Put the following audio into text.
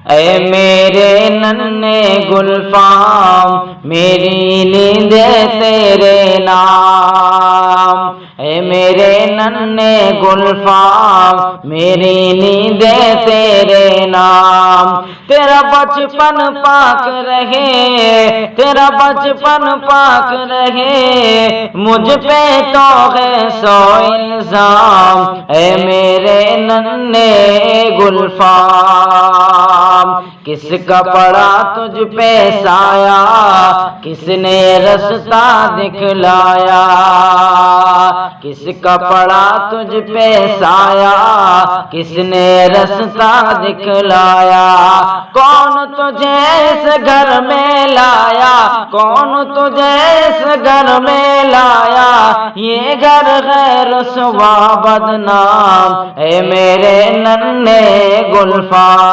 ऐ मेरे नन्हे गुलफाम मेरी नींदे तेरे नाम। ऐ मेरे नन्हे गुलफाम मेरी नींदे तेरे नाम। तेरा बचपन पाक रहे, तेरा बचपन पाक रहे, मुझ पे तो है सौ इल्जाम। ऐ मेरे नन्हे गुलफाम किसका पड़ा तुझ पे साया, किसने रास्ता दिखलाया। किसका पड़ा तुझ पे साया, किसने रास्ता दिखलाया। कौन तुझे इस घर में लाया, कौन तुझे इस घर में लाया, ये घर है रुसवा बदनाम। ऐ मेरे नन्हे गुलफाम